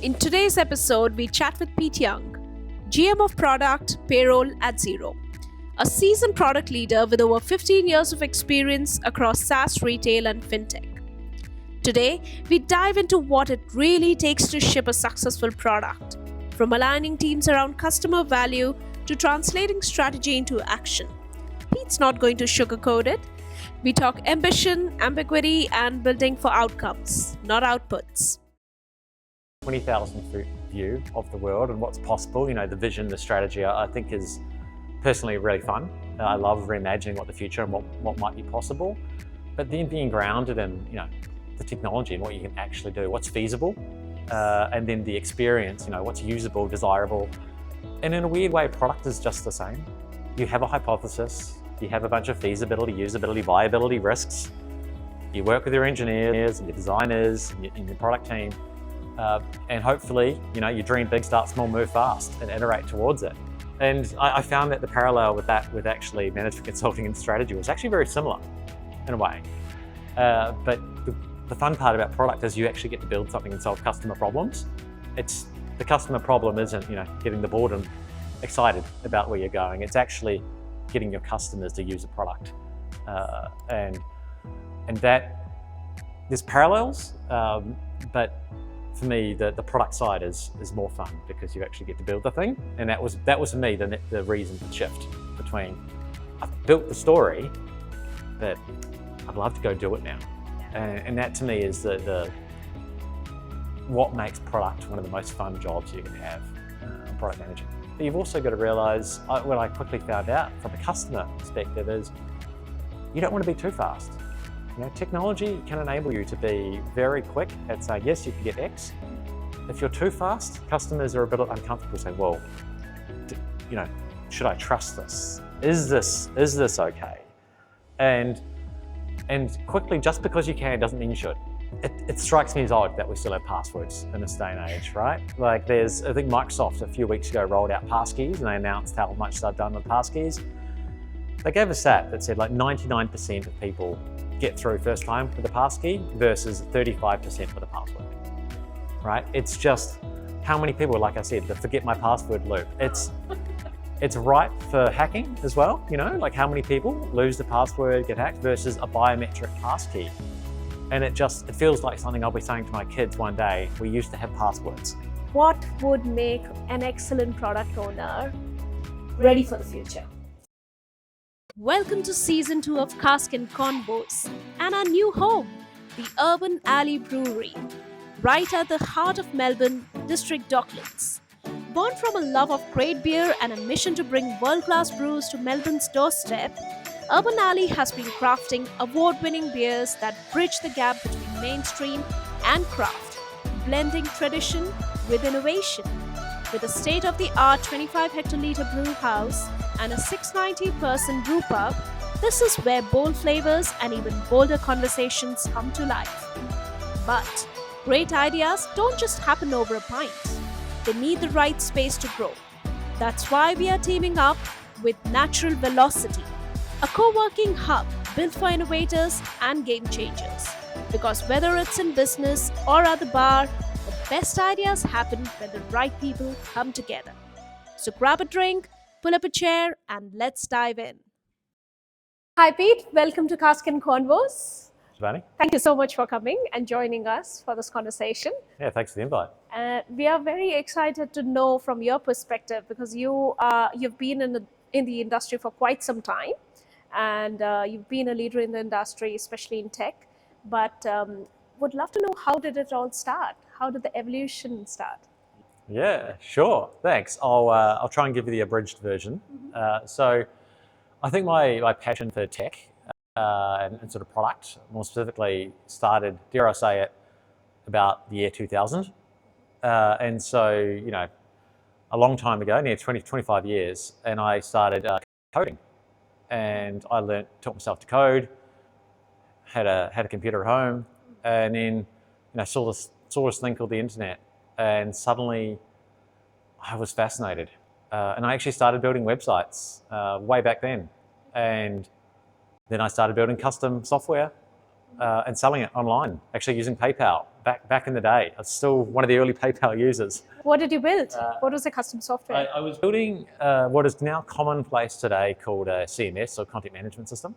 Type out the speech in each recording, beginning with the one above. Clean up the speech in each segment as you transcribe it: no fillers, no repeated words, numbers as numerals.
In today's episode, we chat with Pete Young, GM of Product Payroll at Xero, a seasoned product leader with over 15 years of experience across SaaS, retail, and fintech. Today, we dive into what it really takes to ship a successful product, from aligning teams around customer value to translating strategy into action. Pete's not going to sugarcoat it. We talk ambition, ambiguity, and building for outcomes, not outputs. 20,000 foot view of the world and what's possible, the vision, the strategy, I think is personally really fun. I love reimagining what the future and what might be possible, but then being grounded in, the technology and what you can actually do, what's feasible, and then the experience, what's usable, desirable. And in a weird way, product is just the same. You have a hypothesis, you have a bunch of feasibility, usability, viability risks. You work with your engineers and your designers and your product team. And hopefully, you dream big, start small, move fast, and iterate towards it. And I found that the parallel with that, with actually management consulting and strategy, was actually very similar in a way. But the fun part about product is you actually get to build something and solve customer problems. The customer problem isn't, getting the boardroom excited about where you're going. It's actually getting your customers to use a product, and that there's parallels, but for me, the product side is more fun because you actually get to build the thing. And that was for me the reason for the shift between I've built the story, but I'd love to go do it now. And that to me is what makes product one of the most fun jobs you can have, product managing. But you've also got to realize, what I quickly found out from a customer perspective is, you don't want to be too fast. Technology can enable you to be very quick at saying, yes, you can get X. If you're too fast, customers are a bit uncomfortable saying, well, should I trust this? Is this okay? And quickly, just because you can doesn't mean you should. It strikes me as odd that we still have passwords in this day and age, right? I think Microsoft a few weeks ago rolled out passkeys and they announced how much they've done with passkeys. They gave a stat that said 99% of people get through first time with a passkey versus 35% with a password, right? It's just how many people, like I said, the forget my password loop. It's ripe for hacking as well, how many people lose the password, get hacked versus a biometric passkey. And it feels like something I'll be saying to my kids one day, we used to have passwords. What would make an excellent product owner ready for the future? Welcome to Season 2 of Cask and Convos and our new home, the Urban Alley Brewery, right at the heart of Melbourne, District Docklands. Born from a love of great beer and a mission to bring world-class brews to Melbourne's doorstep, Urban Alley has been crafting award-winning beers that bridge the gap between mainstream and craft, blending tradition with innovation. With a state-of-the-art 25 hectoliter brew house and a 690-person brew pub, this is where bold flavors and even bolder conversations come to life. But great ideas don't just happen over a pint. They need the right space to grow. That's why we are teaming up with Natural Velocity, a co-working hub built for innovators and game changers. Because whether it's in business or at the bar, the best ideas happen when the right people come together. So grab a drink, pull up a chair, and let's dive in. Hi Pete, welcome to Cask and Convos. Shivani? Thank you so much for coming and joining us for this conversation. Yeah, thanks for the invite. We are very excited to know from your perspective because you've been in the industry for quite some time, and you've been a leader in the industry, especially in tech. But would love to know, how did it all start? How did the evolution start? Yeah, sure. Thanks. I'll try and give you the abridged version. So I think my passion for tech and sort of product, more specifically, started, dare I say it, about the year 2000. And so, a long time ago, near 25 years, and I started coding. And I taught myself to code, had a computer at home, and then saw this thing called the internet, and suddenly I was fascinated. And I actually started building websites way back then. And then I started building custom software and selling it online, actually using PayPal back in the day. I was still one of the early PayPal users. What did you build? What was the custom software? I was building what is now commonplace today called a CMS, or content management system.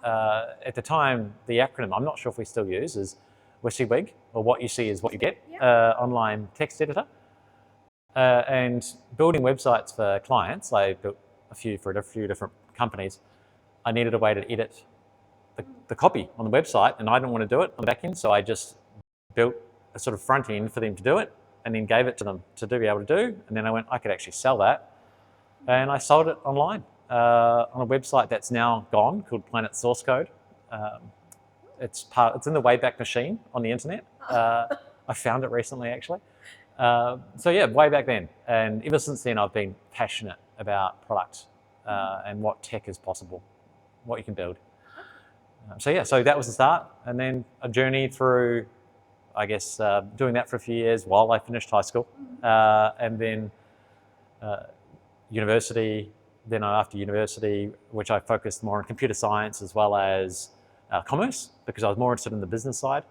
At the time, the acronym, I'm not sure if we still use, is WYSIWYG, or what you see is what you get, online text editor. And building websites for clients, I built a few for a few different companies. I needed a way to edit the copy on the website, and I didn't want to do it on the back end, so I just built a sort of front end for them to do it, and then gave it to them to be able to do. And then I went, I could actually sell that, and I sold it online on a website that's now gone called Planet Source Code. It's in the Wayback Machine on the internet. I found it recently, actually. So yeah, way back then, and ever since then, I've been passionate about product and what tech is possible, what you can build. So that was the start, and then a journey through, I guess, doing that for a few years while I finished high school, and then university. Then after university, which I focused more on computer science as well as commerce, because I was more interested in the business side,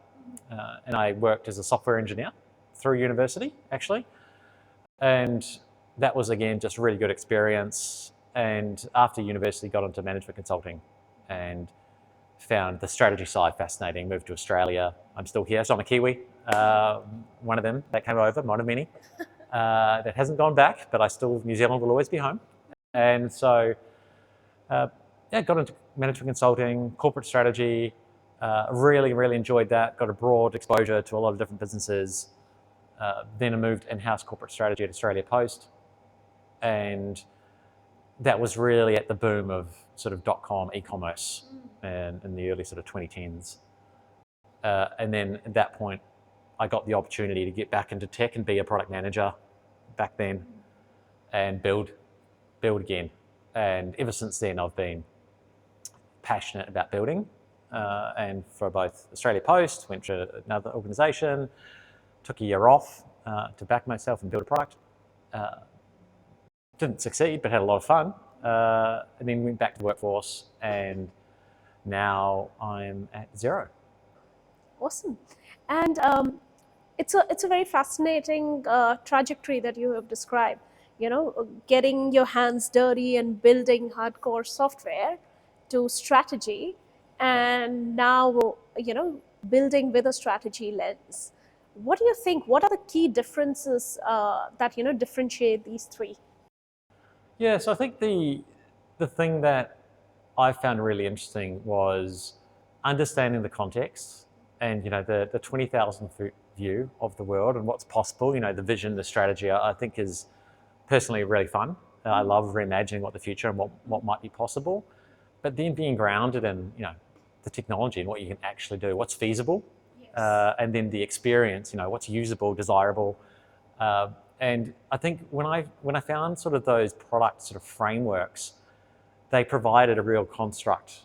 and I worked as a software engineer through university, actually, and that was, again, just a really good experience. And after university, got into management consulting and found the strategy side fascinating, moved to Australia. I'm still here, so I'm a Kiwi, one of them that came over, one of many, that hasn't gone back, but New Zealand will always be home. And so, got into management consulting, corporate strategy, really, really enjoyed that, got a broad exposure to a lot of different businesses. Then I moved in-house corporate strategy at Australia Post, and that was really at the boom of sort of .com eCommerce and in the early sort of 2010s. And then at that point, I got the opportunity to get back into tech and be a product manager back then and build again. And ever since then, I've been passionate about building. And for both Australia Post, went to another organisation, took a year off to back myself and build a product. Didn't succeed, but had a lot of fun. And then went back to the workforce, and now I'm at Xero. Awesome. And it's a very fascinating trajectory that you have described. Getting your hands dirty and building hardcore software to strategy, and now building with a strategy lens. What do you think? What are the key differences that differentiate these three? Yeah, so I think the thing that I found really interesting was understanding the context and the 20,000 foot view of the world and what's possible. The vision, the strategy, I think is personally really fun. I love reimagining what the future and what might be possible, but then being grounded in the technology and what you can actually do, what's feasible. And then the experience, what's usable, desirable. And I think when I found sort of those product sort of frameworks, they provided a real construct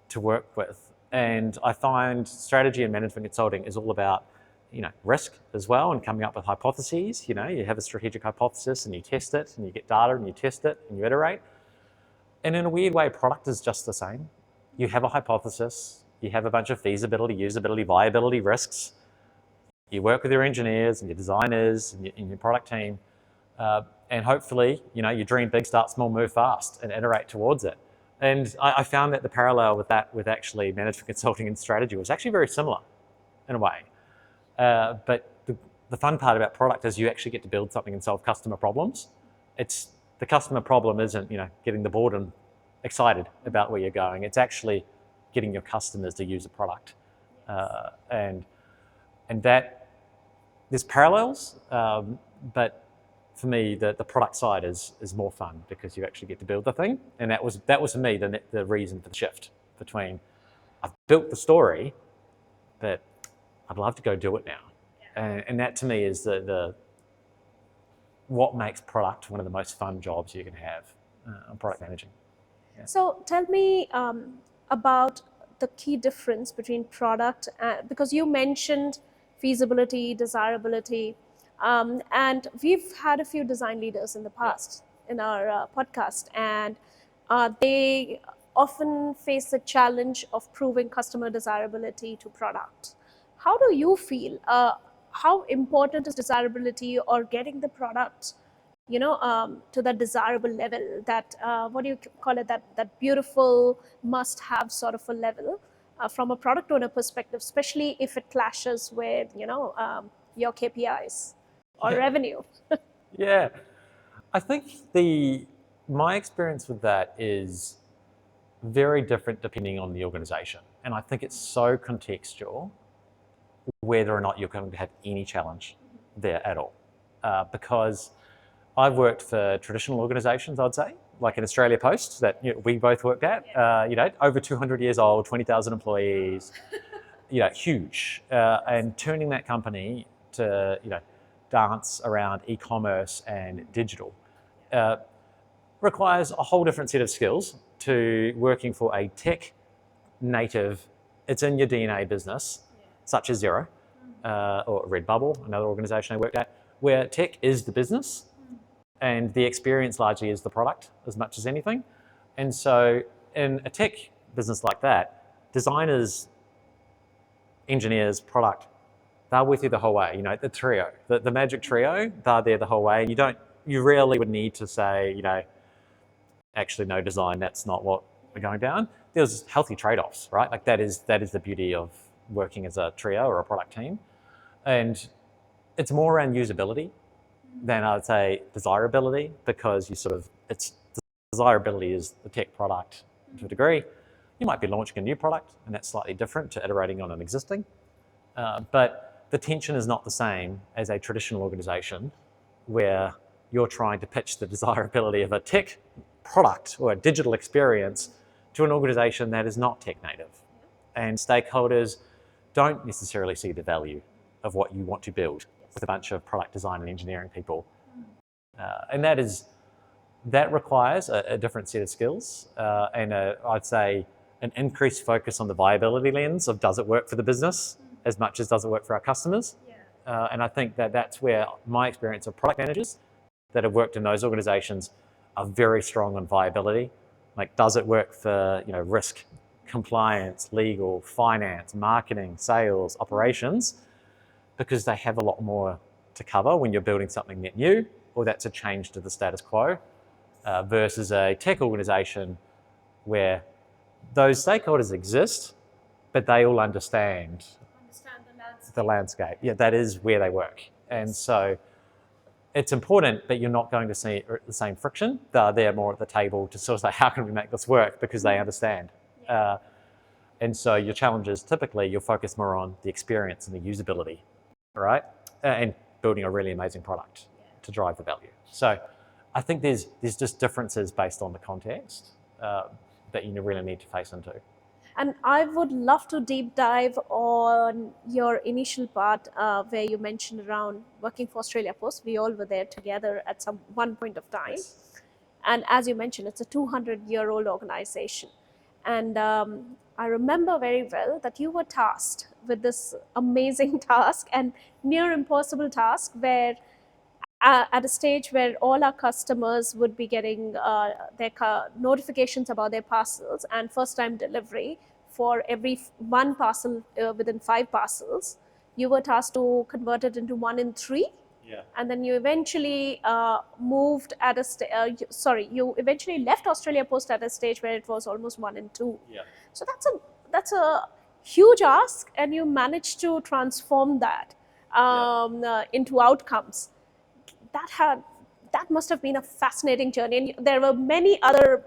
to work with. And I find strategy and management consulting is all about, risk as well, and coming up with hypotheses. You have a strategic hypothesis and you test it, and you get data and you test it and you iterate. And in a weird way, product is just the same. You have a hypothesis, you have a bunch of feasibility, usability, viability risks. You work with your engineers and your designers and your product team, and hopefully, you dream big, start small, move fast, and iterate towards it. And I found that the parallel with actually management consulting and strategy was actually very similar in a way. But the fun part about product is you actually get to build something and solve customer problems. The customer problem isn't, getting the boardroom excited about where you're going. It's actually getting your customers to use a product. And that there's parallels, but for me, the product side is more fun because you actually get to build the thing. And that was for me the reason for the shift between I've built the story, but I'd love to go do it now. And that to me is what makes product one of the most fun jobs you can have on product managing. Yeah. So tell me about the key difference between product, because you mentioned feasibility, desirability, and we've had a few design leaders in the past in our podcast, and they often face the challenge of proving customer desirability to product. How do you feel? how important is desirability or getting the product, to that desirable level, that what do you call it, that beautiful must-have sort of a level from a product owner perspective, especially if it clashes with your KPIs or revenue. Yeah, I think my experience with that is very different depending on the organization. And I think it's so contextual whether or not you're going to have any challenge there at all. Because I've worked for traditional organizations, I'd say, like in Australia Post that we both worked at, over 200 years old, 20,000 employees, huge. And turning that company to, dance around e-commerce and digital requires a whole different set of skills to working for a tech native, it's in your DNA business, such as Xero or Redbubble, another organization I worked at, where tech is the business and the experience largely is the product as much as anything. And so in a tech business like that, designers, engineers, product, they're with you the whole way. The trio, the magic trio, they're there the whole way. And you rarely would need to say, actually no, design, that's not what we're going down. There's healthy trade-offs, right? Like that is the beauty of working as a trio or a product team. And it's more around usability than I'd say desirability, because desirability is the tech product to a degree. You might be launching a new product and that's slightly different to iterating on an existing. But the tension is not the same as a traditional organization where you're trying to pitch the desirability of a tech product or a digital experience to an organization that is not tech native. And stakeholders don't necessarily see the value of what you want to build with a bunch of product design and engineering people. And that requires a different set of skills and I'd say an increased focus on the viability lens of does it work for the business as much as does it work for our customers. And I think that's where my experience of product managers that have worked in those organizations are very strong on viability. Like, does it work for risk, compliance, legal, finance, marketing, sales, operations? Because they have a lot more to cover when you're building something net new, or that's a change to the status quo, versus a tech organization where those stakeholders exist, but they all understand the landscape. Yeah, that is where they work. And so it's important, but you're not going to see the same friction. They're more at the table to sort of say, how can we make this work? Because they understand. And so your challenges, typically, you'll focus more on the experience and the usability, right? And building a really amazing product to drive the value. So I think there's just differences based on the context that you really need to face into. And I would love to deep dive on your initial part where you mentioned around working for Australia Post. We all were there together at one point of time. Yes. And as you mentioned, it's a 200-year-old organization. And I remember very well that you were tasked with this amazing task and near impossible task where at a stage where all our customers would be getting their notifications about their parcels and first time delivery for every one parcel within 5 parcels, you were tasked to convert it into 1 in 3. Yeah. And then you eventually moved at you eventually left Australia Post at a stage where it was almost 1 in 2. Yeah. So that's a huge ask, and you managed to transform that into outcomes. That must have been a fascinating journey, and there were many other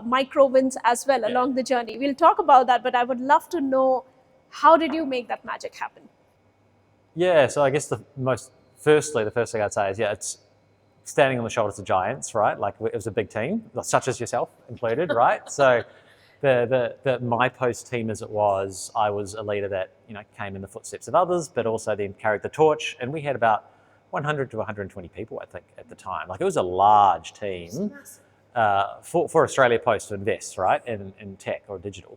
micro wins as well along the journey. We'll talk about that, but I would love to know, how did you make that magic happen? Yeah, so I guess the first thing I'd say is, it's standing on the shoulders of giants, right? Like, it was a big team, such as yourself included, right? So the my post team as it was, I was a leader that came in the footsteps of others, but also then carried the torch, and we had about 100 to 120 people, I think, at the time. Like, it was a large team for Australia Post to invest, right, in tech or digital.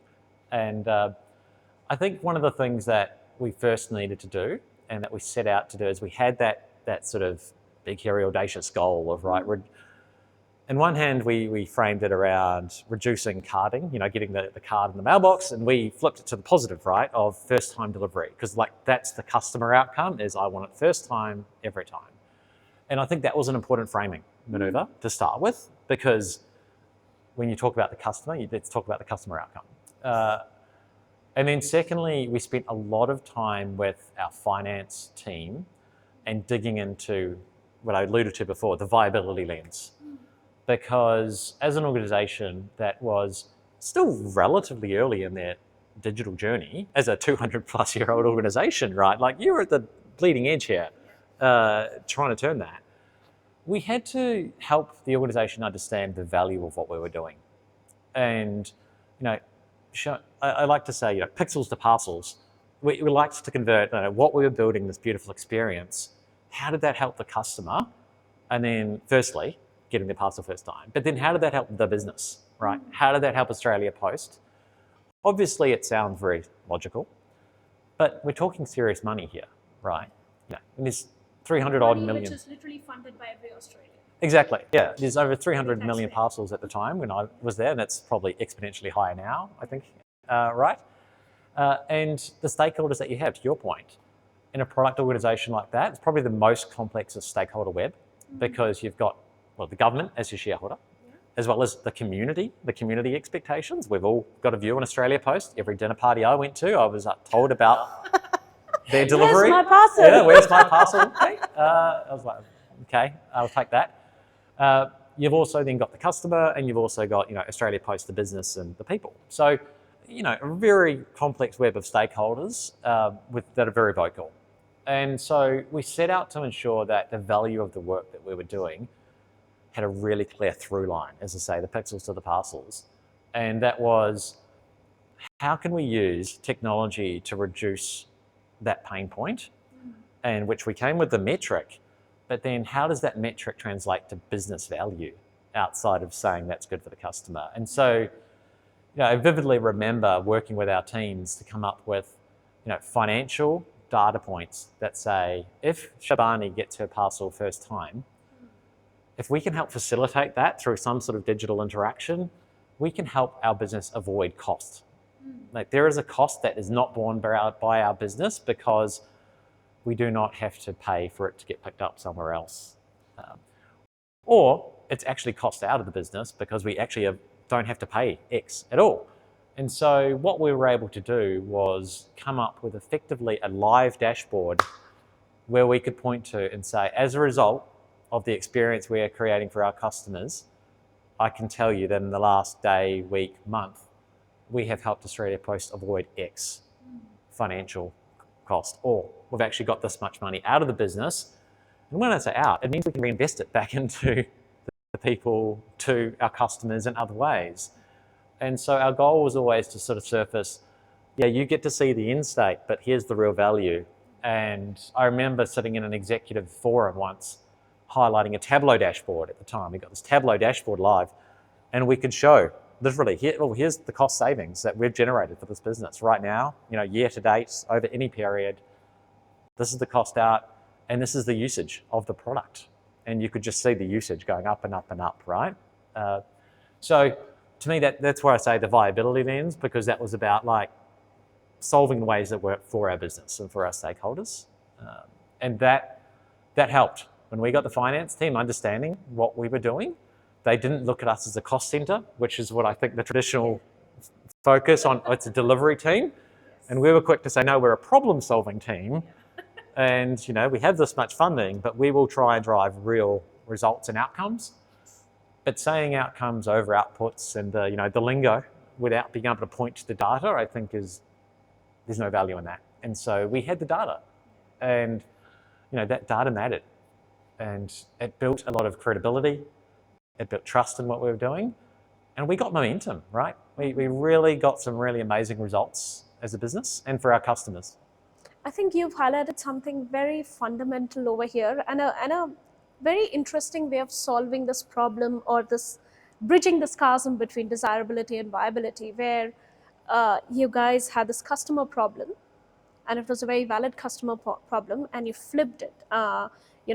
And I think one of the things that we first needed to do, and that we set out to do, is we had that sort of big, hairy, audacious goal of, right, in one hand, we framed it around reducing carding, getting the card in the mailbox, and we flipped it to the positive, right, of first time delivery, because that's the customer outcome is I want it first time, every time. And I think that was an important framing maneuver to start with, because when you talk about the customer, let's talk about the customer outcome. And then secondly, we spent a lot of time with our finance team and digging into what I alluded to before, the viability lens. Because as an organization that was still relatively early in their digital journey, as a 200 plus year old organization, right? Like you were at the bleeding edge here, trying to turn that. We had to help the organization understand the value of what we were doing. And, I like to say, pixels to parcels. We liked to convert what we were building, this beautiful experience. How did that help the customer? And then firstly, getting the parcel first time. But then how did that help the business, right? How did that help Australia Post? Obviously, it sounds very logical, but we're talking serious money here, right? And there's 300 odd million. Which is literally funded by every Australian. Exactly, yeah. There's over 300 million parcels at the time when I was there, and that's probably exponentially higher now, I think, right? And the stakeholders that you have, to your point, in a product organization like that, it's probably the most complex of stakeholder web, because you've got the government as your shareholder, as well as the community expectations. We've all got a view on Australia Post. Every dinner party I went to, I was told about their delivery. Where's my parcel? Yeah, where's my parcel? Okay. I was like, okay, I'll take that. You've also then got the customer, and you've also got Australia Post, the business, and the people. So, a very complex web of stakeholders that are very vocal. And so we set out to ensure that the value of the work that we were doing had a really clear through line, as I say, the pixels to the parcels. And that was, how can we use technology to reduce that pain point? And which we came with the metric, but then how does that metric translate to business value outside of saying that's good for the customer? And so, I vividly remember working with our teams to come up with, financial data points that say, if Shabani gets her parcel first time, if we can help facilitate that through some sort of digital interaction, we can help our business avoid cost. There is a cost that is not borne by our business because we do not have to pay for it to get picked up somewhere else. Or it's actually cost out of the business because we actually don't have to pay X at all. And so what we were able to do was come up with effectively a live dashboard where we could point to and say, as a result of the experience we are creating for our customers, I can tell you that in the last day, week, month, we have helped Australia Post avoid X financial cost, or we've actually got this much money out of the business. And when I say out, it means we can reinvest it back into the people, to our customers in other ways. And so our goal was always to sort of surface, you get to see the end state, but here's the real value. And I remember sitting in an executive forum once, highlighting a Tableau dashboard at the time. We got this Tableau dashboard live, and we could show literally, here's the cost savings that we've generated for this business right now, year to date, over any period. This is the cost out, and this is the usage of the product. And you could just see the usage going up and up and up, right? So to me, that's where I say the viability lens, because that was about solving the ways that work for our business and for our stakeholders. And that helped. When we got the finance team understanding what we were doing, they didn't look at us as a cost center, which is what I think the traditional focus on, it's a delivery team. And we were quick to say, no, we're a problem-solving team. And, we have this much funding, but we will try and drive real results and outcomes. But saying outcomes over outputs and, the lingo without being able to point to the data, I think there's no value in that. And so we had the data, and, that data mattered. And it built a lot of credibility. It built trust in what we were doing. And we got momentum, right? We really got some really amazing results as a business and for our customers. I think you've highlighted something very fundamental over here, and a very interesting way of solving this problem, or bridging this chasm between desirability and viability, where you guys had this customer problem, and it was a very valid customer problem, and you flipped it.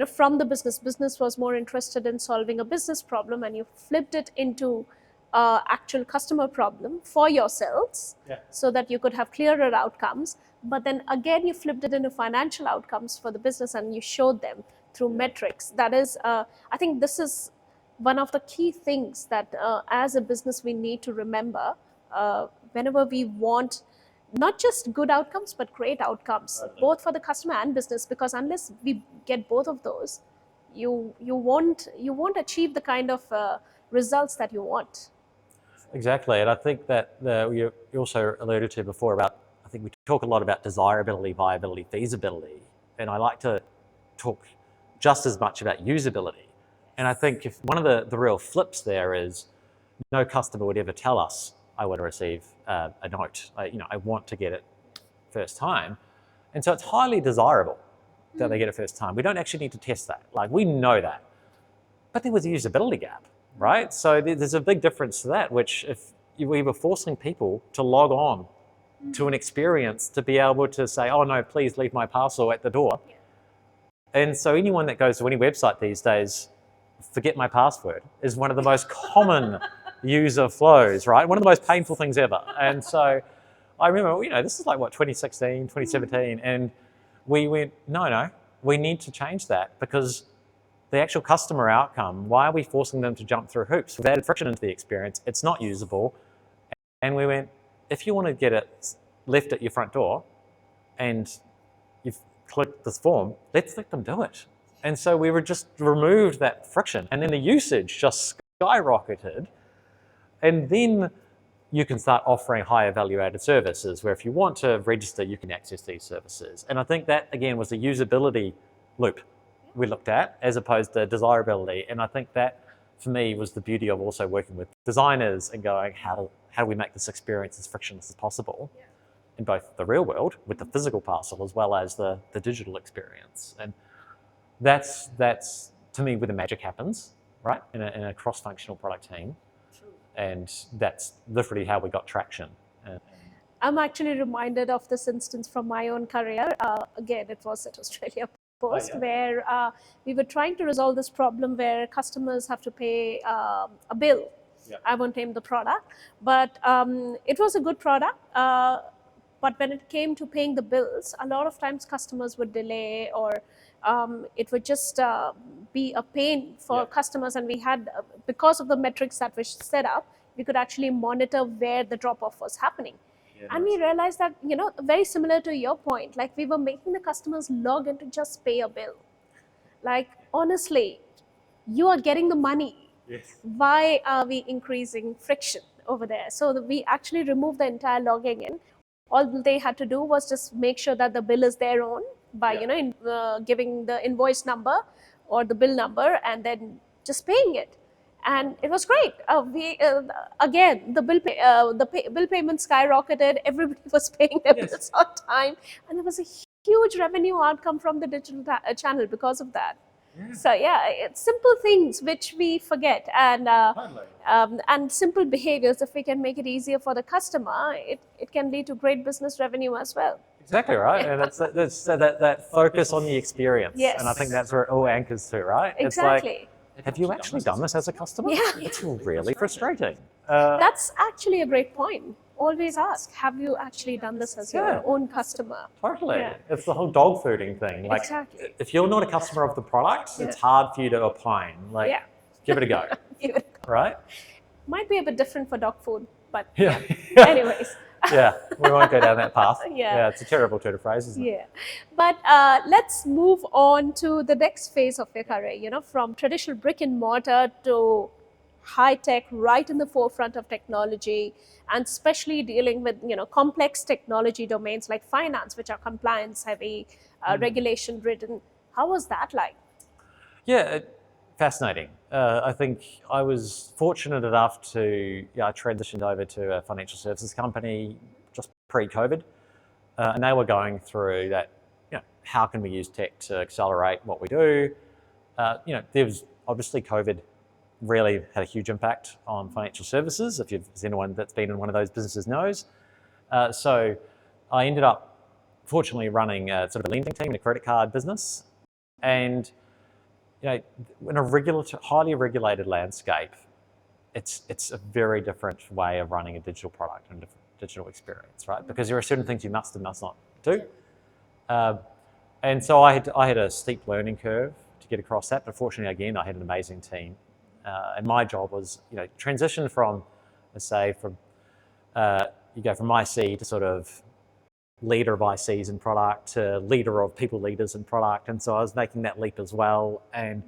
from the business was more interested in solving a business problem, and you flipped it into actual customer problem for yourselves, so that you could have clearer outcomes. But then again, you flipped it into financial outcomes for the business, and you showed them through metrics. That is, I think this is one of the key things that as a business we need to remember whenever we want not just good outcomes but great outcomes, both for the customer and business, because unless we get both of those, you won't achieve the kind of results that you want. Exactly, and I think that you also alluded to before about, I think we talk a lot about desirability, viability, feasibility, and I like to talk just as much about usability. And I think if one of the real flips there is, no customer would ever tell us, I want to receive a note. I want to get it first time. And so it's highly desirable that they get it first time. We don't actually need to test that. Like, we know that. But there was a usability gap, right? So there's a big difference to that, which if we were forcing people to log on to an experience to be able to say, oh no, please leave my parcel at the door. And so anyone that goes to any website these days, forget my password is one of the most common user flows, right? One of the most painful things ever. And so I remember, this is like, 2016, 2017, and we went, no, we need to change that, because the actual customer outcome, why are we forcing them to jump through hoops? We've added friction into the experience, it's not usable. And we went, if you want to get it left at your front door and you've clicked this form, let's let them do it. And so we were just removed that friction, and then the usage just skyrocketed. And then you can start offering higher value added services, where if you want to register, you can access these services. And I think that, again, was the usability loop we looked at, as opposed to desirability. And I think that, for me, was the beauty of also working with designers and going, how do we make this experience as frictionless as possible in both the real world with the physical parcel as well as the digital experience. And that's to me where the magic happens, right? In a cross-functional product team. And that's literally how we got traction. I'm actually reminded of this instance from my own career. Again, it was at Australia Post, where we were trying to resolve this problem where customers have to pay a bill. I won't name the product, but it was a good product. But when it came to paying the bills, a lot of times customers would delay, or it would just be a pain for customers. And we had, because of the metrics that were set up, we could actually monitor where the drop-off was happening. And we realized that, very similar to your point, like, we were making the customers log in to just pay a bill. Like, honestly, you are getting the money. Why are we increasing friction over there? So we actually removed the entire logging in. All they had to do was just make sure that the bill is their own by, giving the invoice number or the bill number, and then just paying it. And it was great. Again, the bill payment skyrocketed. Everybody was paying their bills on time, and there was a huge revenue outcome from the digital channel because of that. So it's simple things which we forget, and simple behaviors. If we can make it easier for the customer, it can lead to great business revenue as well. Exactly right, and that's that focus on the experience. And I think that's where it all anchors to, right? Exactly. It's like, have you actually done this as a customer? It's really frustrating. That's actually a great point. Always ask, have you actually done this as your own customer? Totally. It's the whole dog fooding thing. Like, if you're not a customer of the product, it's hard for you to opine. Like, give it a go. Give it a go. Right? Might be a bit different for dog food, but anyways. We won't go down that path. It's a terrible turn of phrase, isn't it? But let's move on to the next phase of your career, from traditional brick and mortar to high tech, right in the forefront of technology, and especially dealing with, complex technology domains like finance, which are compliance heavy, regulation ridden. How was that like? Fascinating. I think I was fortunate enough to, I transitioned over to a financial services company just pre-COVID, and they were going through that, how can we use tech to accelerate what we do? There was obviously COVID really had a huge impact on financial services, if anyone that's been in one of those businesses knows. So I ended up fortunately running a sort of a lending team in a credit card business, and in a highly regulated landscape, it's a very different way of running a digital product and a different digital experience, right? Because there are certain things you must and must not do. And so I had a steep learning curve to get across that, but fortunately, again, I had an amazing team. And my job was, transition from, let's say, you go from IC to sort of leader of ICs in product to leader of people leaders in product. And so I was making that leap as well. And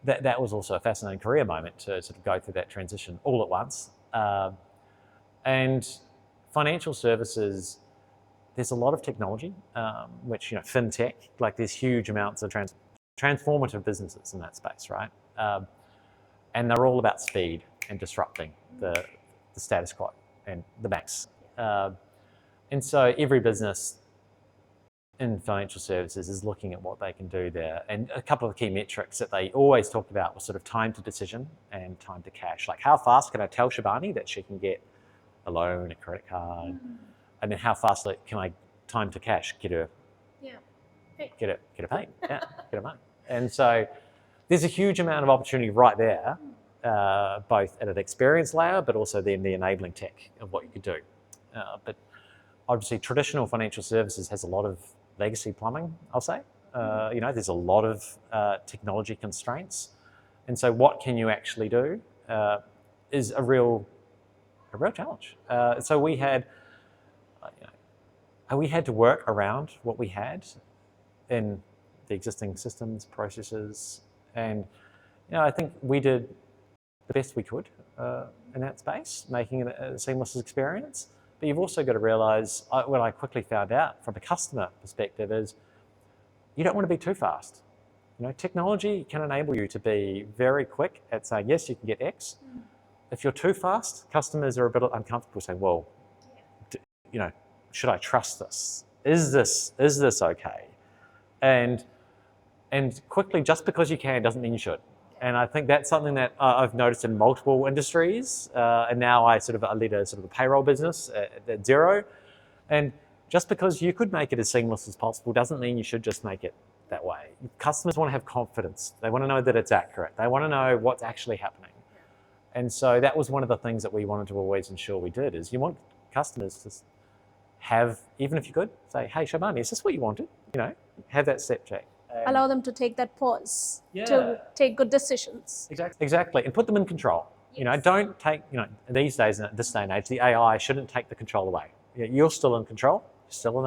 that was also a fascinating career moment to sort of go through that transition all at once. And financial services, there's a lot of technology, which, fintech, like there's huge amounts of transformative businesses in that space, right? And they're all about speed and disrupting the status quo and the banks. And so every business in financial services is looking at what they can do there. And a couple of key metrics that they always talked about was sort of time to decision and time to cash. Like, how fast can I tell Shivani that she can get a loan, a credit card? Mm-hmm. And then how fast can I time to cash, get her paid, get her money. And so there's a huge amount of opportunity right there, both at an experience layer, but also then the enabling tech of what you could do. But obviously traditional financial services has a lot of legacy plumbing, I'll say. There's a lot of technology constraints. And so what can you actually do is a real challenge. So we had to work around what we had in the existing systems, processes, and I think we did the best we could in that space, making it a seamless experience. But you've also got to realize, what I quickly found out from a customer perspective is, you don't want to be too fast. Technology can enable you to be very quick at saying, yes, you can get X. If you're too fast, customers are a bit uncomfortable saying, well, should I trust this? Is this okay? And quickly, just because you can doesn't mean you should. And I think that's something that I've noticed in multiple industries. And now I lead a sort of a payroll business at Xero. And just because you could make it as seamless as possible doesn't mean you should just make it that way. Customers want to have confidence. They want to know that it's accurate. They want to know what's actually happening. And so that was one of the things that we wanted to always ensure we did, is you want customers to have, even if you could, say, hey, Shivani, is this what you wanted? Have that step check. Allow them to take that pause to take good decisions. Exactly, and put them in control. Yes. Don't take, these days, in this day and age, the AI shouldn't take the control away. You're still in control. You're still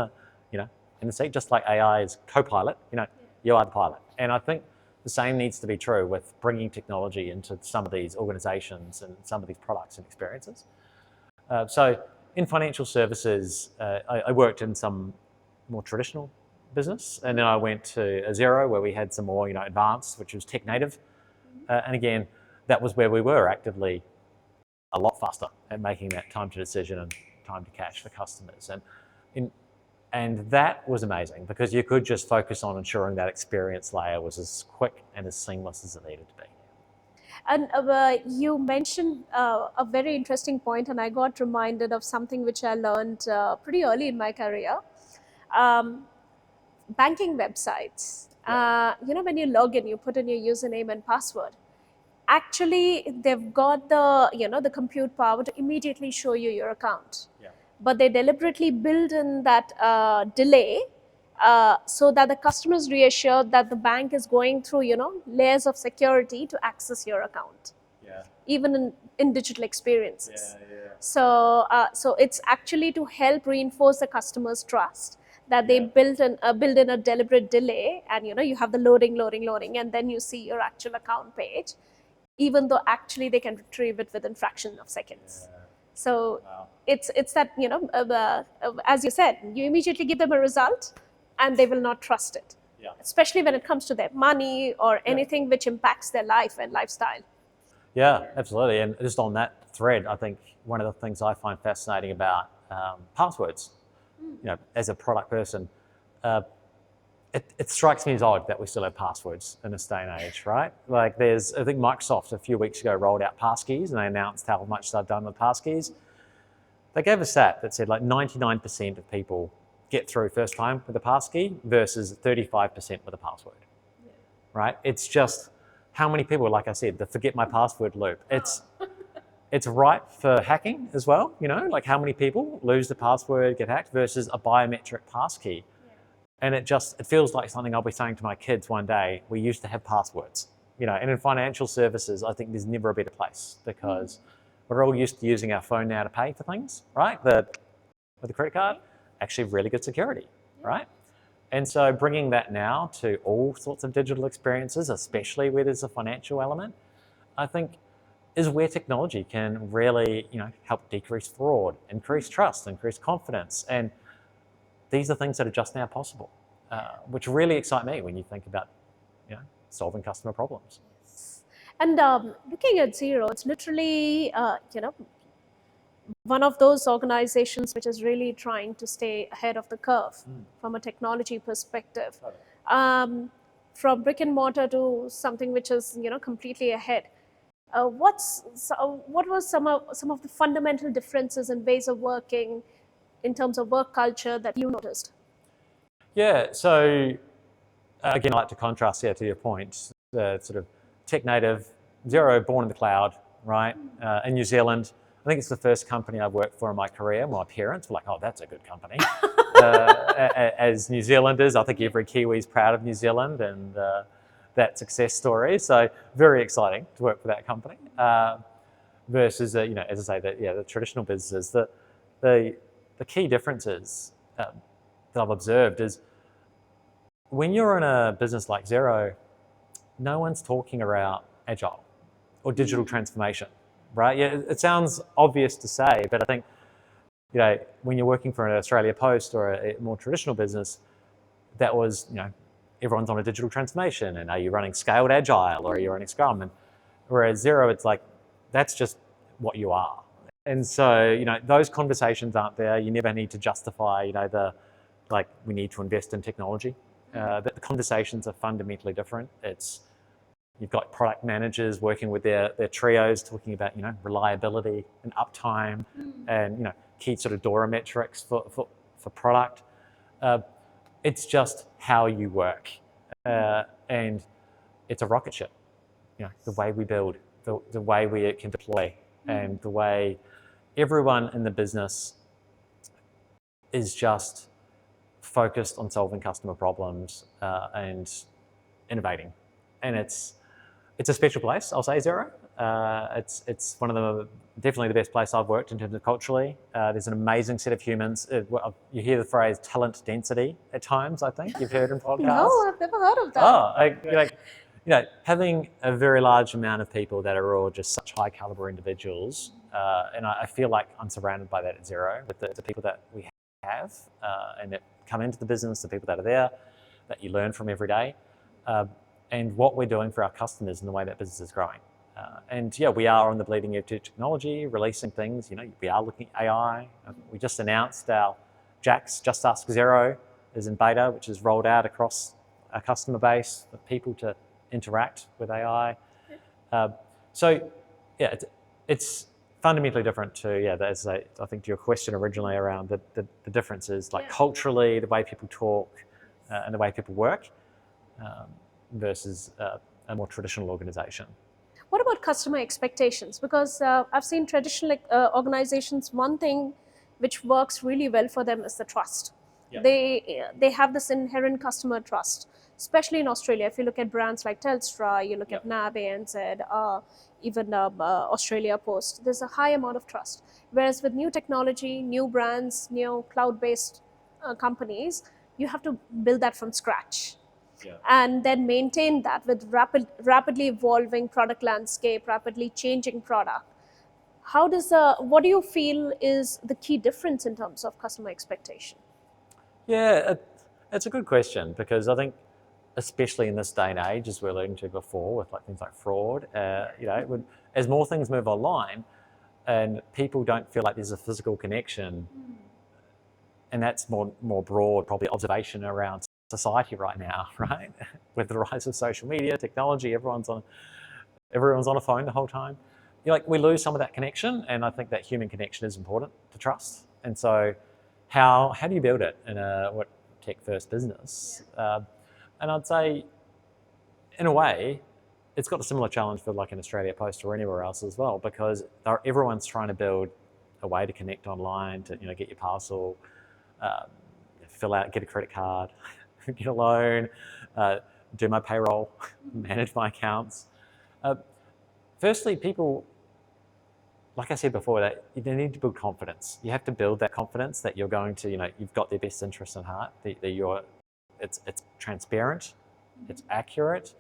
in the seat, just like AI is co-pilot. You are the pilot. And I think the same needs to be true with bringing technology into some of these organizations and some of these products and experiences. So in financial services, I worked in some more traditional business, and then I went to Xero, where we had some more advanced, which was tech native. And again, that was where we were actively a lot faster at making that time to decision and time to cash for customers. And that was amazing, because you could just focus on ensuring that experience layer was as quick and as seamless as it needed to be. And you mentioned a very interesting point, and I got reminded of something which I learned pretty early in my career. Banking websites, when you log in, you put in your username and password. Actually, they've got the compute power to immediately show you your account. Yeah. But they deliberately build in that delay so that the customer is reassured that the bank is going through, layers of security to access your account. Yeah. Even in digital experiences. Yeah. So it's actually to help reinforce the customer's trust, that they build in a deliberate delay, and you have the loading, and then you see your actual account page, even though actually they can retrieve it within fraction of seconds. Yeah. So it's that, as you said, you immediately give them a result and they will not trust it, especially when it comes to their money or anything which impacts their life and lifestyle. Yeah, absolutely. And just on that thread, I think one of the things I find fascinating about passwords, as a product person, it strikes me as odd that we still have passwords in this day and age, right? Like I think Microsoft a few weeks ago rolled out passkeys, and they announced how much they've done with passkeys. They gave a stat that said like 99% of people get through first time with a passkey versus 35% with a password, right? It's just how many people, like I said, the forget my password loop. It's ripe for hacking as well, like how many people lose the password, get hacked versus a biometric passkey. And it feels like something I'll be saying to my kids one day. We used to have passwords, and in financial services, I think there's never a better place because we're all used to using our phone now to pay for things, right? With a credit card, actually really good security, right? And so bringing that now to all sorts of digital experiences, especially where there's a financial element, I think is where technology can really, help decrease fraud, increase trust, increase confidence. And these are things that are just now possible, which really excite me when you think about, solving customer problems. And looking at Xero, it's literally, one of those organizations which is really trying to stay ahead of the curve from a technology perspective. From brick and mortar to something which is, completely ahead. What was some of the fundamental differences in ways of working in terms of work culture that you noticed? Yeah, so again, I like to contrast to your point, the sort of tech native, Xero, born in the cloud, right? In New Zealand, I think it's the first company I've worked for in my career. My parents were like, oh, that's a good company. As New Zealanders, I think every Kiwi is proud of New Zealand and that success story. So very exciting to work for that company versus, as I say, the traditional businesses. The key differences that I've observed is when you're in a business like Xero, no one's talking about agile or digital transformation, right? Yeah, it sounds obvious to say, but I think, when you're working for an Australia Post or a more traditional business, that was, everyone's on a digital transformation, and are you running scaled agile or are you running Scrum? And whereas Xero, it's like, that's just what you are. And so, those conversations aren't there. You never need to justify, we need to invest in technology. The conversations are fundamentally different. You've got product managers working with their trios talking about, reliability and uptime and, key sort of DORA metrics for product. It's just how you work. And it's a rocket ship, the way we build, the way we can deploy, and the way everyone in the business is just focused on solving customer problems and innovating. And it's a special place, I'll say, Xero. It's one of definitely the best place I've worked in terms of culturally. There's an amazing set of humans. You hear the phrase talent density at times, I think. You've heard in podcasts. No, I've never heard of that. Having a very large amount of people that are all just such high caliber individuals. And I feel like I'm surrounded by that at Xero, with the people that we have and that come into the business, the people that are there, that you learn from every day. And what we're doing for our customers and the way that business is growing. We are on the bleeding edge of technology, releasing things. We are looking at AI. We just announced our JAX, Just Ask Xero, is in beta, which is rolled out across our customer base for people to interact with AI. It's fundamentally different to, as I think to your question originally around the differences, culturally, the way people talk and the way people work. Versus a more traditional organization. What about customer expectations? Because I've seen traditional organizations, one thing which works really well for them is the trust. Yeah. They have this inherent customer trust, especially in Australia. If you look at brands like Telstra, you look at NAB, ANZ, even Australia Post, there's a high amount of trust. Whereas with new technology, new brands, new cloud-based companies, you have to build that from scratch. Yeah. And then maintain that with rapidly evolving product landscape, rapidly changing product. What do you feel is the key difference in terms of customer expectation? Yeah, it's a good question, because I think, especially in this day and age, as we were alluding to before, with things like fraud, as more things move online, and people don't feel like there's a physical connection, and that's more broad, probably observation around society right now, right? With the rise of social media, technology, everyone's on a phone the whole time. We lose some of that connection, and I think that human connection is important to trust. And so, how do you build it in a tech-first business? And I'd say in a way, it's got a similar challenge for like in Australia Post or anywhere else as well, because everyone's trying to build a way to connect online to get your parcel, fill out, get a credit card, get a loan, do my payroll, manage my accounts. Firstly, people, like I said before, that you need to build confidence. You have to build that confidence that you're going to, you've got their best interests in heart, that it's transparent, it's accurate,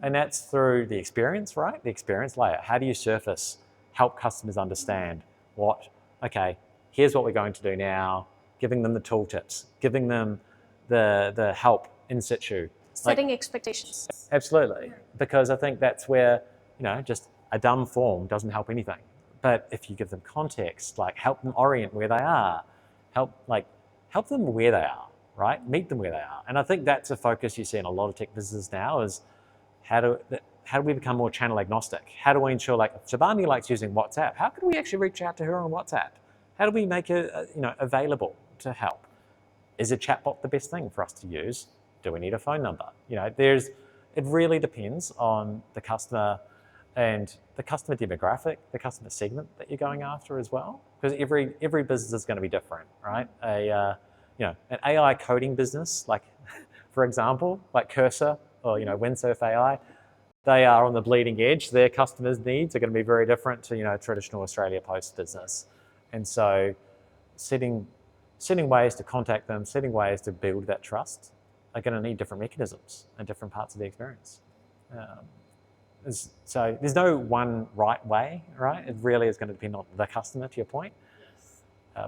and that's through the experience, right? The experience layer. How do you surface, help customers understand okay, here's what we're going to do now, giving them the tooltips, giving them the help in situ. Setting expectations. Absolutely, because I think that's where, just a dumb form doesn't help anything. But if you give them context, like help them orient where they are, help them where they are, right? Meet them where they are. And I think that's a focus you see in a lot of tech businesses now is how do we become more channel agnostic? How do we ensure, like, if Shivani likes using WhatsApp, how can we actually reach out to her on WhatsApp? How do we make it available to help? Is a chatbot the best thing for us to use? Do we need a phone number? It really depends on the customer and the customer demographic, the customer segment that you're going after as well. Because every business is going to be different, right? An AI coding business, like for example, like Cursor or Windsurf AI, they are on the bleeding edge. Their customers' needs are going to be very different to traditional Australia Post business, and so setting ways to contact them, setting ways to build that trust are going to need different mechanisms and different parts of the experience. So there's no one right way, right? It really is going to depend on the customer, to your point.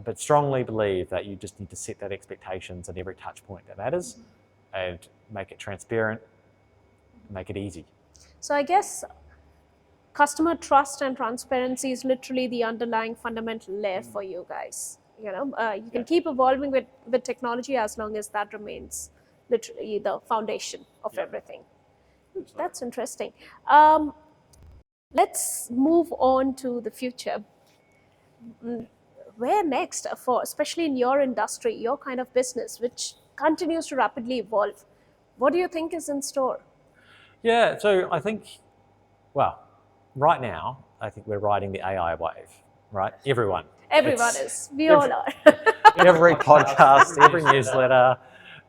But strongly believe that you just need to set that expectations at every touch point that matters and make it transparent, make it easy. So I guess customer trust and transparency is literally the underlying fundamental layer for you guys. You can keep evolving with technology as long as that remains literally the foundation of everything. That's interesting. Let's move on to the future. Where next, especially in your industry, your kind of business, which continues to rapidly evolve? What do you think is in store? Yeah, so I think, right now, I think we're riding the AI wave, right? Everyone is. We all are. Every podcast, every newsletter,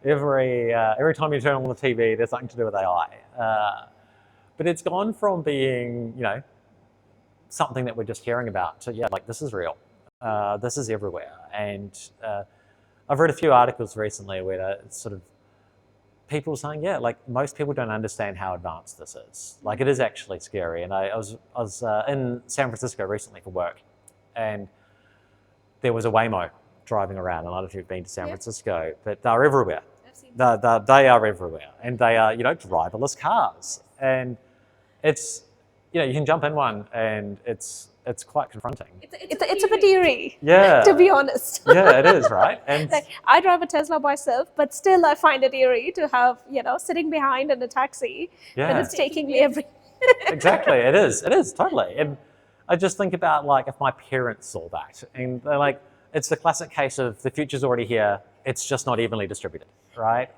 every time you turn on the TV, there's something to do with AI. But it's gone from being, something that we're just hearing about to, this is real. This is everywhere. And I've read a few articles recently where it's sort of people saying, most people don't understand how advanced this is. Like, it is actually scary. And I was in San Francisco recently for work, and there was a Waymo driving around. A lot of you have been to San Francisco, but they're everywhere. They are everywhere, and they are, driverless cars. And it's, you can jump in one, and it's quite confronting. It's a bit eerie, to be honest. Yeah, it is, right? And I drive a Tesla myself, but still I find it eerie to have, sitting behind in a taxi, and it's taking me every... Exactly, it is totally. And I just think about, like, if my parents saw that, and they're like, it's the classic case of the future's already here, it's just not evenly distributed, right?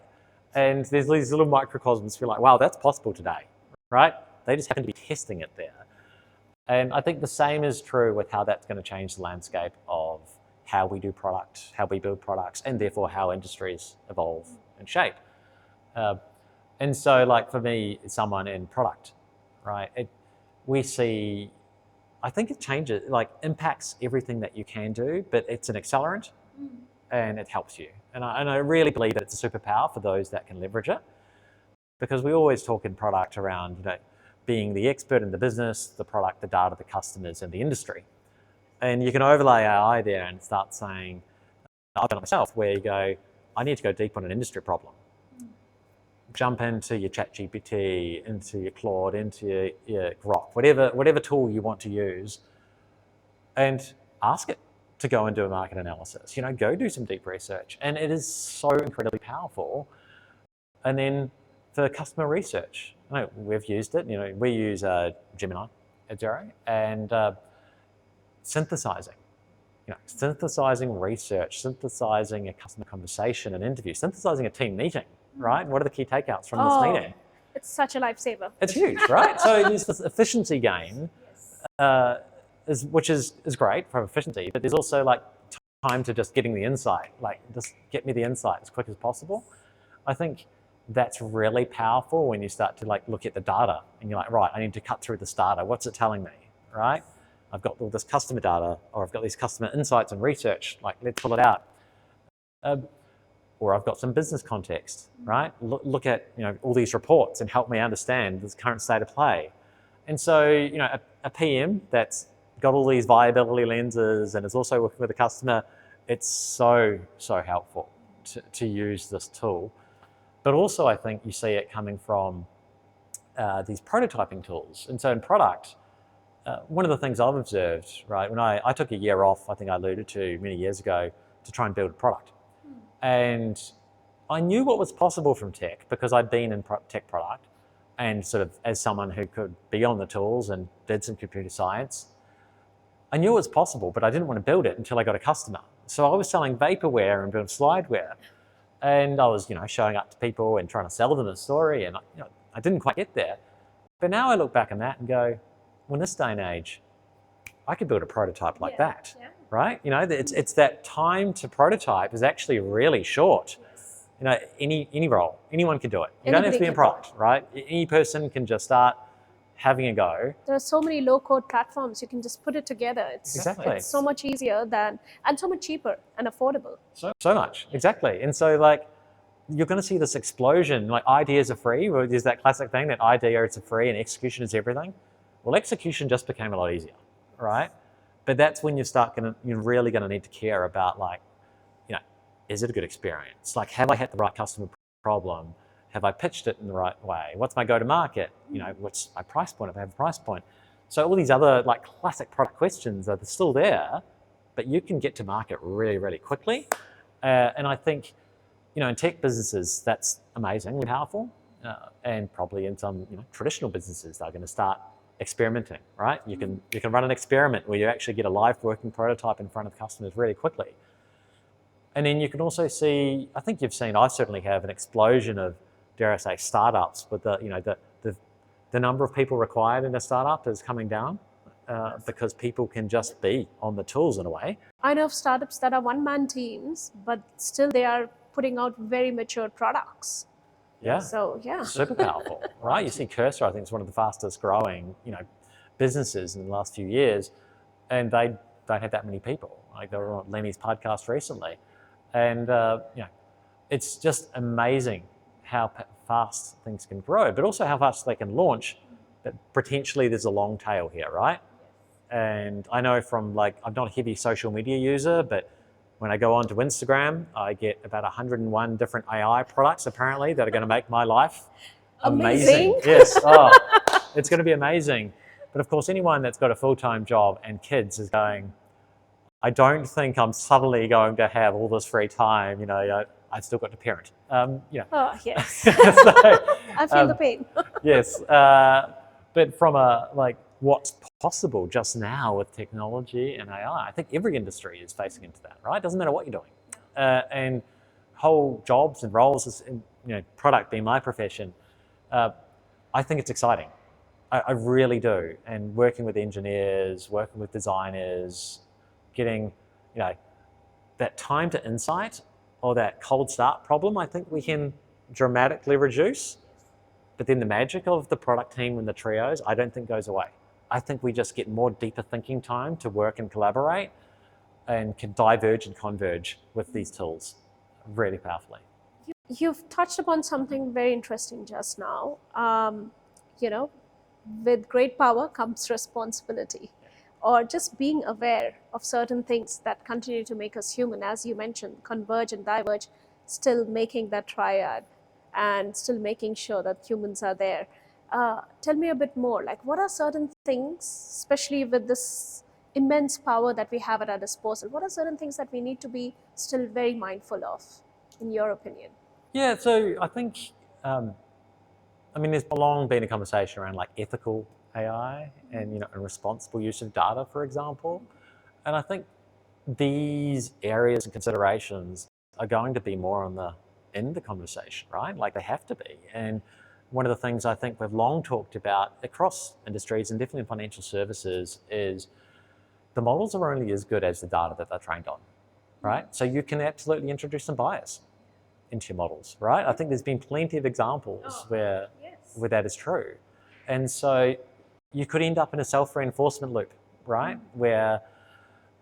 And there's these little microcosms feel like, wow, that's possible today, right? They just happen to be testing it there. And I think the same is true with how that's going to change the landscape of how we do product, how we build products, and therefore how industries evolve and shape. And so, like, for me, someone in product, right, I think it changes, like, impacts everything that you can do, but it's an accelerant and it helps you. And I really believe that it's a superpower for those that can leverage it, because we always talk in product around, being the expert in the business, the product, the data, the customers, and the industry. And you can overlay AI there and start saying, I've done it myself, where you go, I need to go deep on an industry problem. Jump into your ChatGPT, into your Claude, into your Grok, whatever tool you want to use, and ask it to go and do a market analysis. Go do some deep research. And it is so incredibly powerful. And then for customer research, we've used it. We use Gemini at Xero, and synthesizing research, synthesizing a customer conversation, an interview, synthesizing a team meeting, right? What are the key takeouts from this meeting? It's such a lifesaver. It's huge, right? So there's this efficiency gain, which is great for efficiency, but there's also like time to just getting the insight, like just get me the insight as quick as possible. I think that's really powerful when you start to like look at the data and you're like, right, I need to cut through this data. What's it telling me, right? I've got all this customer data, or I've got these customer insights and research, like let's pull it out. Or I've got some business context, right? Look at all these reports and help me understand this current state of play. And so a PM that's got all these viability lenses and is also working with a customer, it's so helpful to use this tool. But also I think you see it coming from these prototyping tools. And so in product, one of the things I've observed, right, when I took a year off, I think I alluded to many years ago, to try and build a product. And I knew what was possible from tech because I'd been in tech product, and sort of as someone who could be on the tools and did some computer science, I knew it was possible, but I didn't want to build it until I got a customer. So I was selling vaporware and building slideware, and I was showing up to people and trying to sell them a story, and I didn't quite get there. But now I look back on that and go, well, in this day and age, I could build a prototype like that. Yeah. Right? It's that time to prototype is actually really short. Yes. Any role, anyone can do it. You don't have to be in product, right? Any person can just start having a go. There are so many low-code platforms. You can just put it together. Exactly. It's so much easier and so much cheaper and affordable. So much, exactly. And so like, you're going to see this explosion. Like ideas are free. There's that classic thing that ideas are free and execution is everything. Well, execution just became a lot easier, right? But that's when you're really going to need to care about like, is it a good experience? Like, have I hit the right customer problem? Have I pitched it in the right way? What's my go-to-market? What's my price point if I have a price point? So all these other like classic product questions are still there, but you can get to market really, really quickly. And I think, in tech businesses, that's amazingly powerful. And probably in some traditional businesses, they're going to start experimenting, right? You can run an experiment where you actually get a live working prototype in front of customers really quickly. And then you can also see, I think I certainly have an explosion of, dare I say, startups with the number of people required in a startup is coming down because people can just be on the tools in a way. I know of startups that are one-man teams, but still they are putting out very mature products. Yeah. So yeah. Super powerful, right? You see Cursor, I think, is one of the fastest growing, businesses in the last few years, and they don't have that many people. Like they were on Lenny's podcast recently, and it's just amazing how fast things can grow, but also how fast they can launch. But potentially, there's a long tail here, right? And I know from I'm not a heavy social media user, but when I go onto Instagram, I get about 101 different AI products apparently that are going to make my life amazing. Yes, it's going to be amazing. But of course, anyone that's got a full-time job and kids is going, I don't think I'm suddenly going to have all this free time. I've still got to parent. Oh yes, so, I feel the pain. Yes, but from what's possible just now with technology and AI, I think every industry is facing into that, right? It doesn't matter what you're doing. And whole jobs and roles, product being my profession, I think it's exciting. I really do. And working with engineers, working with designers, getting, that time to insight or that cold start problem, I think we can dramatically reduce. But then the magic of the product team and the trios, I don't think goes away. I think we just get more deeper thinking time to work and collaborate and can diverge and converge with these tools really powerfully. You've touched upon something very interesting just now. With great power comes responsibility, or just being aware of certain things that continue to make us human. As you mentioned, converge and diverge, still making that triad and still making sure that humans are there. Tell me a bit more, what are certain things, especially with this immense power that we have at our disposal, what are certain things that we need to be still very mindful of, in your opinion? Yeah, so I think, there's long been a conversation around ethical AI and, and responsible use of data, for example. And I think these areas and considerations are going to be more in the conversation, right? They have to be. And one of the things I think we've long talked about across industries and definitely in financial services is the models are only as good as the data that they're trained on, right? So you can absolutely introduce some bias into your models, right? I think there's been plenty of examples where that is true. And so you could end up in a self-reinforcement loop, right? Where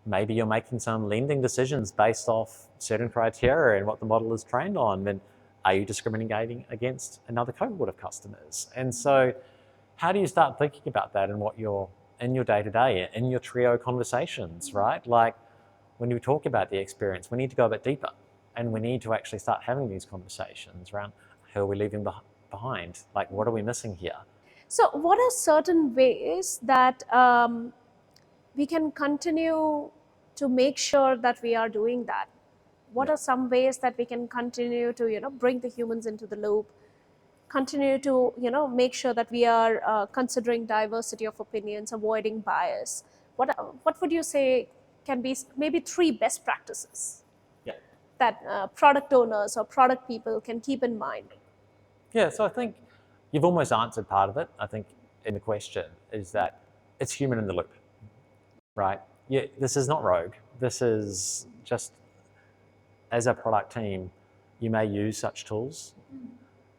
maybe you're making some lending decisions based off certain criteria and what the model is trained on. And are you discriminating against another cohort of customers? And so how do you start thinking about that in what you're in your day-to-day, in your trio conversations, right? Like when you talk about the experience, we need to go a bit deeper and we need to actually start having these conversations around who are we leaving behind? Like, what are we missing here? So what are certain ways that we can continue to make sure that we are doing that? What are some ways that we can continue to, bring the humans into the loop, continue to, make sure that we are considering diversity of opinions, avoiding bias? What would you say can be maybe 3 best practices that product owners or product people can keep in mind? Yeah, so I think you've almost answered part of it. I think in the question is that it's human in the loop, right? Yeah, this is not rogue. This is just, as a product team, you may use such tools,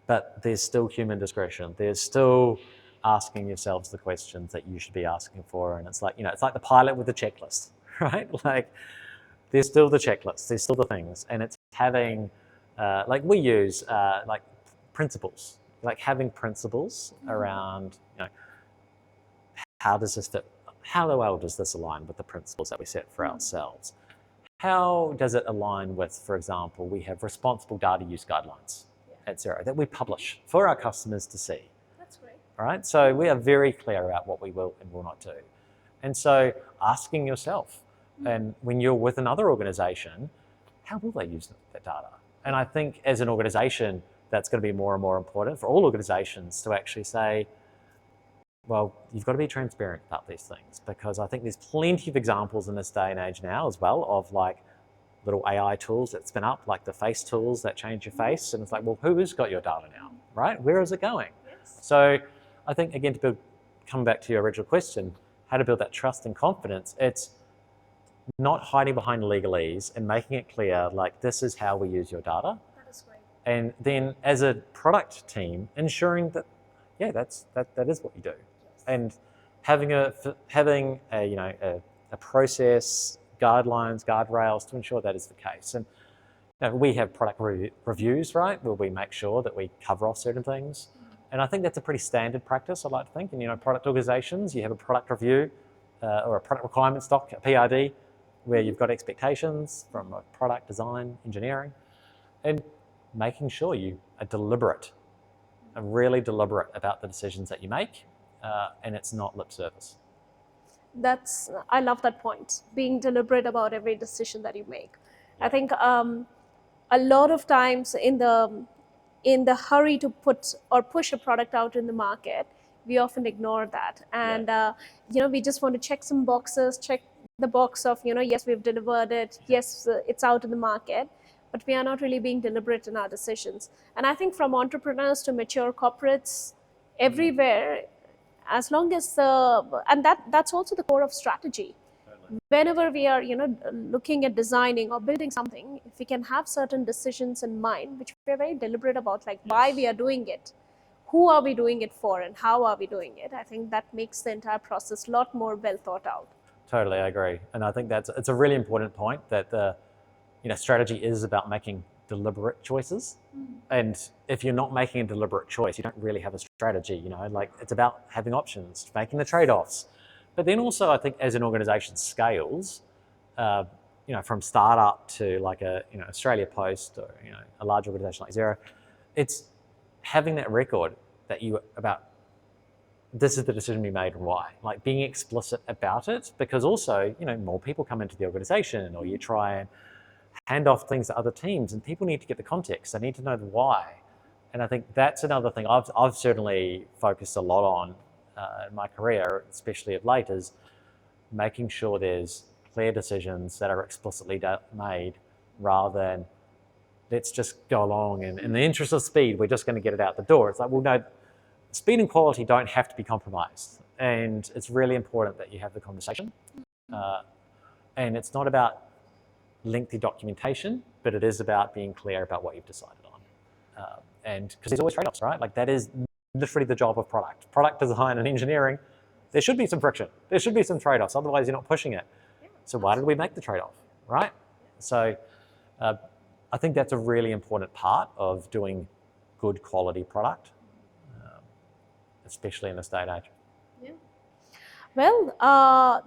but there's still human discretion. There's still asking yourselves the questions that you should be asking for. And it's like, it's like the pilot with the checklist, right? Like there's still the checklist, there's still the things. And it's having, like we use like principles, like having principles around, how does this fit? How well does this align with the principles that we set for ourselves? How does it align with, for example, we have responsible data use guidelines at Xero that we publish for our customers to see. That's great. All right, so we are very clear about what we will and will not do. And so asking yourself, and when you're with another organization, how will they use that data? And I think as an organization, that's going to be more and more important for all organizations to actually say, well, you've got to be transparent about these things, because I think there's plenty of examples in this day and age now as well of like little AI tools that spin up, like the face tools that change your face. And it's like, well, who has got your data now, right? Where is it going? Yes. So I think, again, coming back to your original question, how to build that trust and confidence, it's not hiding behind legalese and making it clear, like, this is how we use your data. That is great. And then as a product team, ensuring that, yeah, that is what you do. And having a process, guidelines, guardrails to ensure that is the case. And we have product reviews, right, where we make sure that we cover off certain things. And I think that's a pretty standard practice, I like to think. And product organizations, you have a product review or a product requirements doc, a PRD, where you've got expectations from a product design, engineering, and making sure you are deliberate, really deliberate about the decisions that you make. And it's not lip service. I love that point, being deliberate about every decision that you make. I think a lot of times in the hurry to put or push a product out in the market, we often ignore that. And, we just want to check some boxes, check the box of, yes, we've delivered it. Yes, it's out in the market, but we are not really being deliberate in our decisions. And I think from entrepreneurs to mature corporates, everywhere, as long as and that's also the core of strategy. Totally. Whenever we are looking at designing or building something, if we can have certain decisions in mind, which we're very deliberate about, like why we are doing it, who are we doing it for, and how are we doing it, I think that makes the entire process a lot more well thought out. Totally, I agree. And I think it's a really important point that the strategy is about making deliberate choices. And if you're not making a deliberate choice, you don't really have a strategy. Like it's about having options, making the trade-offs. But then also, I think as an organization scales, from startup to like Australia Post or a large organization like Xero, it's having that record that this is the decision we made and why. Like being explicit about it, because also more people come into the organization, or you try and hand off things to other teams, and people need to get the context. They need to know the why. And I think that's another thing I've certainly focused a lot on in my career, especially of late, is making sure there's clear decisions that are explicitly made, rather than let's just go along and in the interest of speed, we're just going to get it out the door. It's like, well, no, speed and quality don't have to be compromised. And it's really important that you have the conversation. And it's not about lengthy documentation, but it is about being clear about what you've decided on. And because there's always trade-offs, right? Like that is literally the job of product design and engineering. There should be some friction. There should be some trade-offs. Otherwise, you're not pushing it. So why did we make the trade-off, right? So I think that's a really important part of doing good quality product, especially in this day and age. Yeah. Well,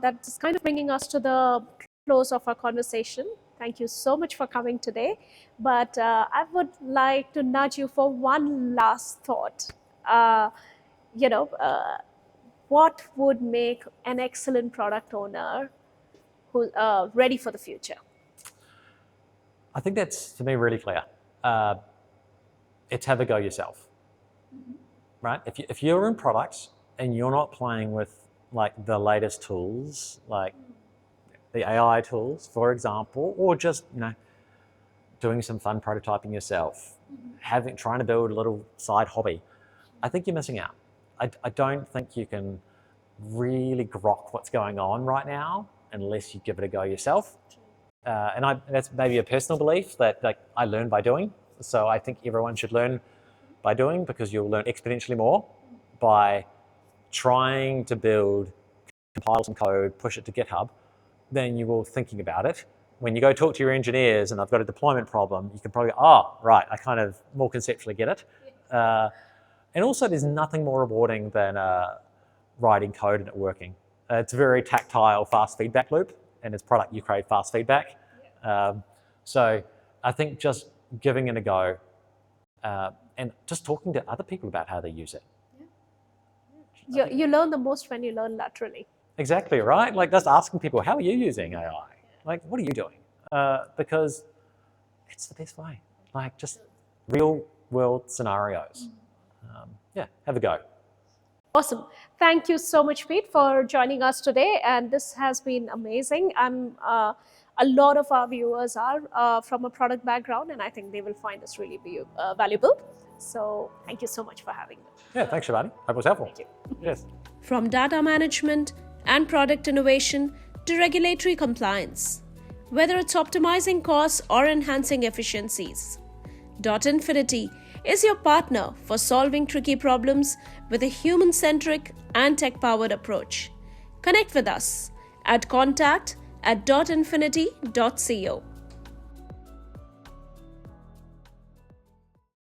that's kind of bringing us to the close of our conversation. Thank you so much for coming today. But I would like to nudge you for one last thought. What would make an excellent product owner who's ready for the future? I think that's, to me, really clear. It's have a go yourself, right? If you're in products and you're not playing with like the latest tools, like the AI tools, for example, or just doing some fun prototyping yourself, trying to build a little side hobby, I think you're missing out. I don't think you can really grok what's going on right now unless you give it a go yourself. And that's maybe a personal belief that I learn by doing. So I think everyone should learn by doing, because you'll learn exponentially more by trying to compile some code, push it to GitHub, than you will thinking about it. When you go talk to your engineers and I've got a deployment problem, you can probably go, oh, right, I kind of more conceptually get it. And also there's nothing more rewarding than writing code and it working. It's a very tactile, fast feedback loop, and as product you crave fast feedback. So I think just giving it a go and just talking to other people about how they use it. You learn the most when you learn laterally. Exactly, right? Like just asking people, how are you using AI? Like, what are you doing? Because it's the best way. Like just real world scenarios. Have a go. Awesome. Thank you so much, Pete, for joining us today. And this has been amazing. A lot of our viewers are from a product background, and I think they will find this really valuable. So thank you so much for having me. Yeah, thanks, Shivani. Hope it was helpful. Thank you. Yes. From data management and product innovation to regulatory compliance, whether it's optimizing costs or enhancing efficiencies, Infinity is your partner for solving tricky problems with a human-centric and tech-powered approach. Connect with us at contact@infinity.co.